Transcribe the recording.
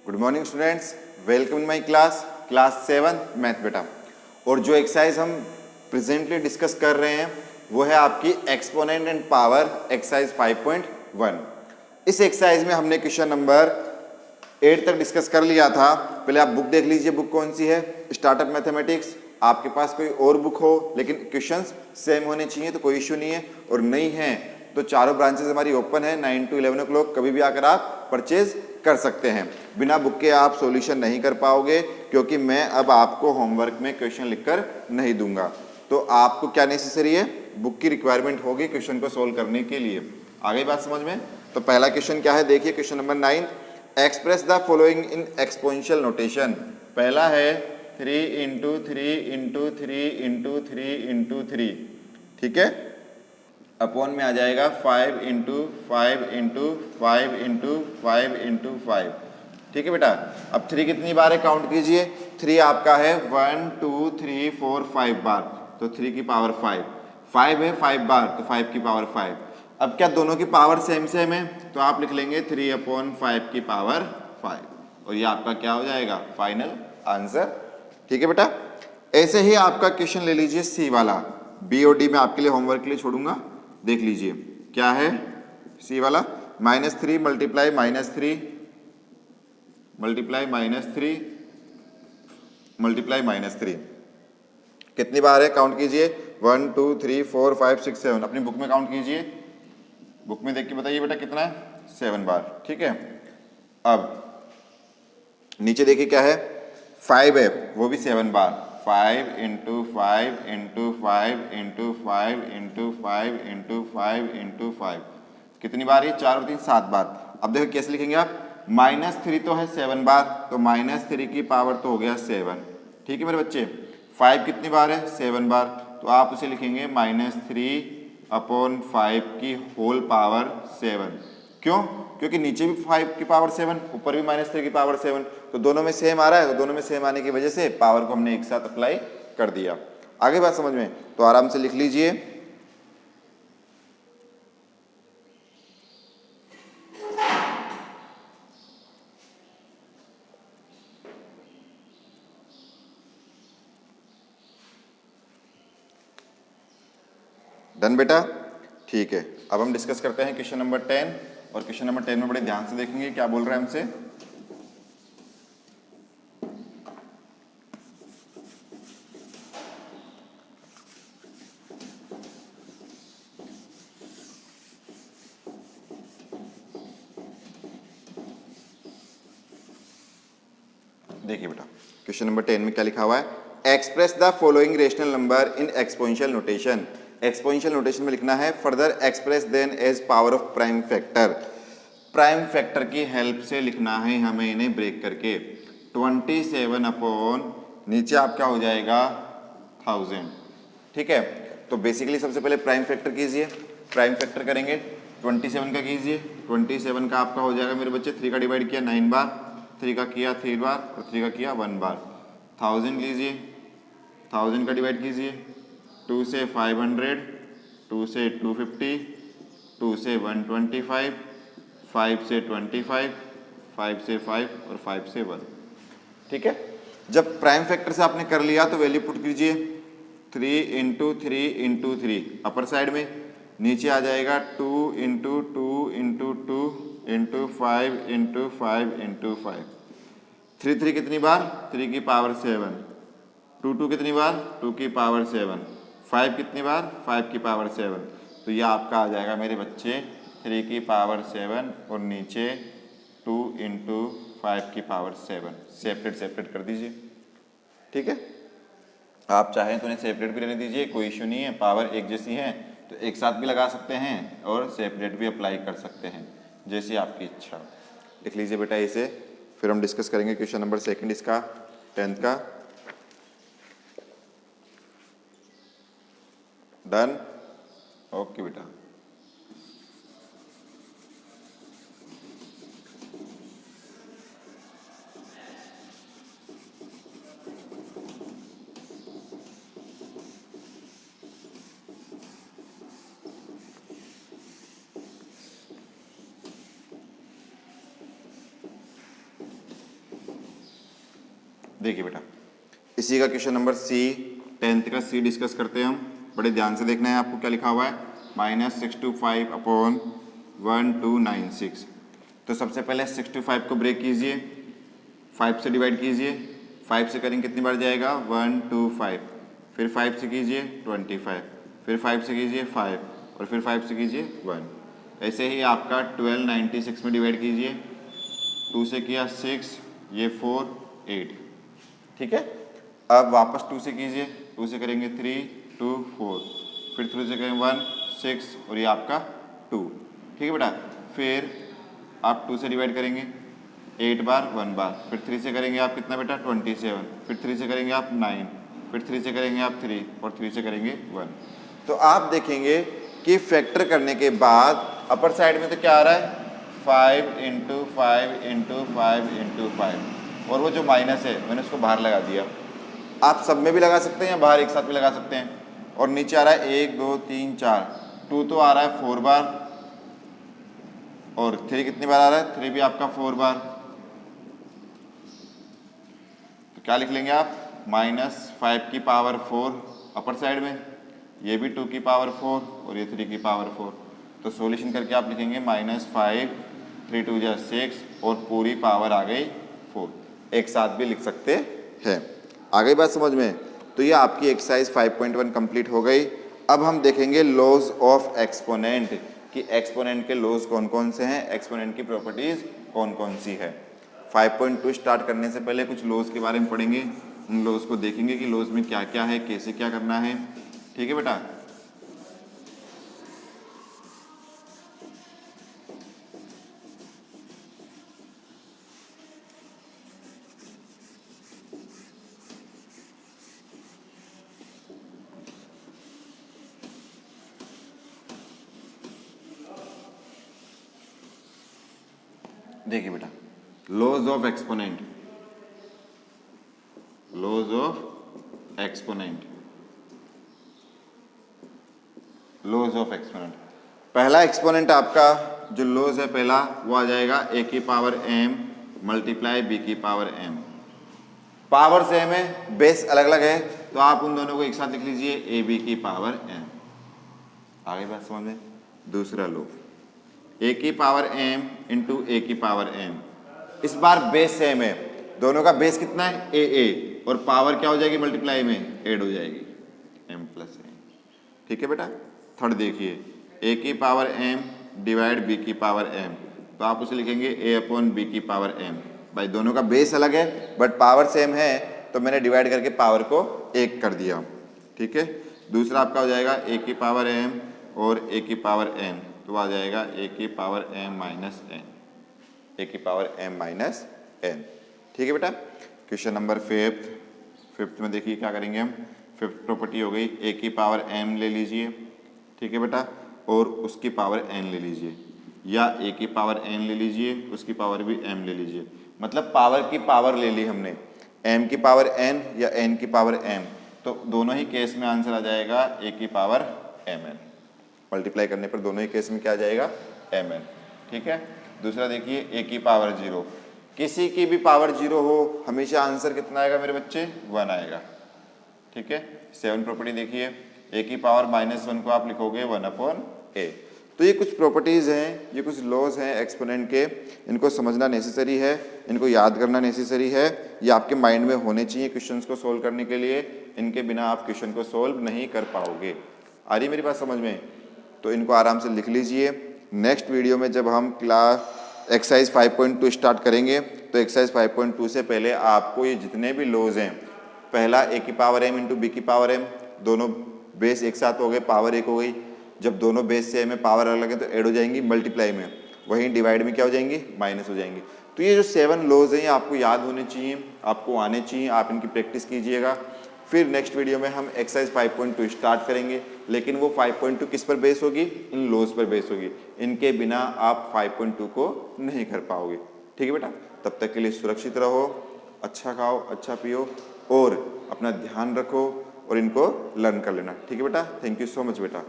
Good morning students, welcome in my class 7 math बेटा। और जो एक्सरसाइज हम प्रेजेंटली डिस्कस कर रहे हैं वो है आपकी एक्सपोनेंट एंड पावर एक्सरसाइज 5.1। इस एक्सरसाइज में हमने क्वेश्चन नंबर 8 तक डिस्कस कर लिया था। पहले आप बुक देख लीजिए, बुक कौन सी है, स्टार्टअप मैथमेटिक्स। आपके पास कोई और बुक हो लेकिन क्वेश्चंस सेम होने चाहिए तो कोई इश्यू नहीं है, और नहीं है तो चारों ब्रांचेस हमारी ओपन है, 9 to 11 o'clock कभी भी आकर आप परचेज कर सकते हैं। बिना बुक के आप सॉल्यूशन नहीं कर पाओगे, क्योंकि मैं अब आपको होमवर्क में क्वेश्चन लिखकर नहीं दूंगा। तो आपको क्या नेसेसरी है, बुक की रिक्वायरमेंट होगी क्वेश्चन को सोल्व करने के लिए। आ गई बात समझ में? तो पहला क्वेश्चन क्या है, देखिए question number 9, express the following in exponential notation. पहला है 3 इंटू 3 इंटू 3 इंटू 3 इंटू 3, ठीक है, अपॉन में आ जाएगा 5 इंटू 5 इंटू 5 इंटू 5 इंटू 5, ठीक है बेटा। अब 3 कितनी बार है काउंट कीजिए। 3 आपका है 1 2 3 4 5 बार, तो 3 की पावर 5, 5 है 5 बार तो 5 की पावर 5। अब क्या दोनों की पावर सेम सेम है, तो आप लिख लेंगे 3 अपॉन 5 की पावर 5, और ये आपका क्या हो जाएगा फाइनल आंसर, ठीक है बेटा। ऐसे ही आपका क्वेश्चन ले लीजिए सी वाला, बी और डी में आपके लिए होमवर्क के लिए छोड़ूंगा, देख लीजिए क्या है सी वाला। -3 मल्टीप्लाई -3 मल्टीप्लाई -3 मल्टीप्लाई -3 कितनी बार है, काउंट कीजिए। 1 2 3 4 5 6 7, अपनी बुक में काउंट कीजिए, बुक में देख के बताइए बेटा कितना है, 7 बार, ठीक है। अब नीचे देखिए क्या है, 5 है वो भी 7 बार, 5 into 5 into 5 into 5 into 5 into 5 into 5, कितनी बार है, 4 और 3 7 बार। अब देखो कैसे लिखेंगे आप, -3 तो है 7 बार, तो -3 की पावर तो हो गया 7, ठीक है मेरे बच्चे। 5 कितनी बार है, 7 बार, तो आप उसे लिखेंगे -3 अपॉन 5 की होल पावर 7। क्यों? क्योंकि नीचे भी 5 की पावर 7, ऊपर भी -3 की पावर 7, तो दोनों में सेम आ रहा है, तो दोनों में सेम आने की वजह से पावर को हमने एक साथ अप्लाई कर दिया। आगे बात समझ में, तो आराम से लिख लीजिए। डन बेटा, ठीक है। अब हम डिस्कस करते हैं क्वेश्चन नंबर 10, और क्वेश्चन नंबर 10 में बड़े ध्यान से देखेंगे क्या बोल रहा है हमसे। देखिए बेटा क्वेश्चन नंबर 10 में क्या लिखा हुआ है, express the following rational number in exponential notation. Exponential notation में लिखना है further express then as power of prime factor. Prime factor की हेल्प से लिखना है हमें इन्हें ब्रेक करके। 27 अपॉन नीचे आपका हो जाएगा 1000, ठीक है। तो बेसिकली सबसे पहले प्राइम फैक्टर कीजिए, प्राइम फैक्टर करेंगे 27 का कीजिए। 27 का आपका हो जाएगा मेरे बच्चे, 3 का डिवाइड किया 9 बार, 3 का किया 3 बार, और 3 का किया 1 बार। 1000 लीजिए, 1000 का डिवाइड कीजिए, 2 से 500, 2 से 250, 2 से 125, 5 से 25, 5 से 5, और 5 से 1, ठीक है। जब प्राइम फैक्टर से आपने कर लिया तो वैल्यू पुट कीजिए, 3 इंटू 3 इंटू 3 अपर साइड में, नीचे आ जाएगा 2 into 2 into 2 into 5 into 5 into 5। 3 3 कितनी बार, 3 की पावर 7, 2 2 कितनी बार, 2 की पावर 7, 5 कितनी बार, 5 की पावर 7। तो यह आपका आ जाएगा मेरे बच्चे 3 की पावर 7, और नीचे 2 इंटू 5 की पावर 7। सेपरेट सेपरेट कर दीजिए, ठीक है। आप चाहें तो उन्हें सेपरेट भी रहने दीजिए, कोई इशू नहीं है, पावर एक जैसी है तो एक साथ भी लगा सकते हैं और सेपरेट भी अप्लाई कर सकते हैं, जैसी आपकी इच्छा। लिख लीजिए बेटा इसे, फिर हम डिस्कस करेंगे क्वेश्चन नंबर 2 इसका 10th का। डन, ओके बेटा। देखिए बेटा, इसी का क्वेश्चन नंबर सी, 10th का सी डिस्कस करते हैं हम। बड़े ध्यान से देखना है आपको क्या लिखा हुआ है, -625/1296। तो सबसे पहले 65 को ब्रेक कीजिए, 5 से डिवाइड कीजिए, 5 से करेंगे कितनी बार जाएगा 1 2 5, फिर 5 से कीजिए 25, फिर 5 से कीजिए 5 और फिर 5 से कीजिए 1। ऐसे ही आपका 1296 में डिवाइड कीजिए, 2 से किया 6, ये 4 8, ठीक है। अब वापस 2 से कीजिए, 2 से करेंगे 3 2 4, फिर 3 से करेंगे 1 6 और ये आपका 2, ठीक है बेटा। फिर आप 2 से डिवाइड करेंगे 8 बार 1 बार, फिर 3 से करेंगे आप कितना बेटा 27, फिर 3 से करेंगे आप 9, फिर 3 से करेंगे आप 3 और 3 से करेंगे 1। तो आप देखेंगे कि फैक्टर करने के बाद अपर साइड में तो क्या आ रहा है 5 × 5 × 5 × 5, और वो जो माइनस है मैंने उसको बाहर लगा दिया। आप सब में भी लगा सकते हैं या बाहर एक साथ भी लगा सकते हैं। और नीचे आ रहा है 1 2 3 4, 2 तो आ रहा है 4 बार और 3 कितनी बार आ रहा है 3 भी आपका 4 बार। तो क्या लिख लेंगे आप -5 की पावर 4 अपर साइड में, ये भी 2 की पावर 4 और ये 3 की पावर 4। तो सॉल्यूशन करके आप लिखेंगे -5 3 2 जा 6 और पूरी पावर आ गई 4। एक साथ भी लिख सकते हैं। आ गई बात समझ में। तो ये आपकी एक्सरसाइज 5.1 कंप्लीट हो गई। अब हम देखेंगे लॉज ऑफ एक्सपोनेंट कि एक्सपोनेंट के लॉज कौन कौन से हैं, एक्सपोनेंट की प्रॉपर्टीज कौन कौन सी है। 5.2 स्टार्ट करने से पहले कुछ लॉज के बारे में पढ़ेंगे, उन लॉज को देखेंगे कि लॉज में क्या क्या है, कैसे क्या करना है, ठीक है बेटा। देखिए बेटा, laws of exponent, laws of exponent, laws of exponent. पहला एक्सपोनेंट आपका जो लॉज है पहला वो आ जाएगा a की पावर m मल्टीप्लाई b की पावर m। पावर सेम है, बेस अलग अलग है, तो आप उन दोनों को एक साथ लिख लीजिए ab की पावर m। आगे बात समझ में। दूसरा लो a की पावर m इंटू a की पावर m। इस बार बेस सेम है, दोनों का बेस कितना है a और पावर क्या हो जाएगी मल्टीप्लाई में ऐड हो जाएगी m प्लस m, ठीक है बेटा। थर्ड देखिए a की पावर m डिवाइड b की पावर m, तो आप उसे लिखेंगे a अपॉन b की पावर m। भाई दोनों का बेस अलग है बट पावर सेम है, तो मैंने डिवाइड करके पावर को एक कर दिया, ठीक है। दूसरा आपका हो जाएगा a की पावर m और a की पावर m, तो आ जाएगा a की power m minus n, a की पावर m माइनस n, ठीक है बेटा। क्वेश्चन नंबर फिफ्थ में देखिए क्या करेंगे हम। फिफ्थ प्रॉपर्टी हो गई a की पावर m ले लीजिए, ठीक है बेटा, और उसकी पावर n ले लीजिए, या a की पावर n ले लीजिए उसकी पावर भी m ले लीजिए। मतलब पावर की पावर ले ली हमने, m की पावर n या n की पावर m, तो दोनों ही केस में आंसर आ जाएगा a की पावर mn। मल्टीप्लाई करने पर दोनों ही केस में क्या आ जाएगा mn, ठीक है। दूसरा देखिए a की पावर 0, किसी की भी पावर 0 हो हमेशा आंसर कितना आएगा मेरे बच्चे 1 आएगा, ठीक है। 7 प्रॉपर्टी देखिए a की पावर -1 को आप लिखोगे 1/a। तो ये कुछ प्रॉपर्टीज़ हैं, ये कुछ लॉज हैं एक्सपोनेंट के, इनको समझना नेसेसरी है, इनको याद करना नेसेसरी है, ये आपके माइंड में होने चाहिए क्वेश्चंस को सोल्व करने के लिए। इनके बिना आप क्वेश्चन को सोल्व नहीं कर पाओगे। आ रही मेरी बात समझ में? तो इनको आराम से लिख लीजिए। नेक्स्ट वीडियो में जब हम क्लास एक्सरसाइज 5.2 स्टार्ट करेंगे तो एक्सरसाइज 5.2 से पहले आपको ये जितने भी लॉज हैं, पहला a की पावर m इंटू बी की पावर m, दोनों बेस एक साथ हो गए, पावर एक हो गई। जब दोनों बेस सेम है पावर अलग है तो ऐड हो जाएंगी मल्टीप्लाई में, वहीं डिवाइड में क्या हो जाएंगी माइनस हो जाएंगी। तो ये जो 7 लॉज हैं ये आपको याद होने चाहिए, आपको आने चाहिए, आप इनकी प्रैक्टिस कीजिएगा। फिर नेक्स्ट वीडियो में हम एक्सरसाइज 5.2 स्टार्ट करेंगे, लेकिन वो 5.2 किस पर बेस होगी, इन लॉज पर बेस होगी। इनके बिना आप 5.2 को नहीं कर पाओगे, ठीक है बेटा। तब तक के लिए सुरक्षित रहो, अच्छा खाओ, अच्छा पियो और अपना ध्यान रखो और इनको लर्न कर लेना, ठीक है बेटा। थैंक यू सो मच बेटा।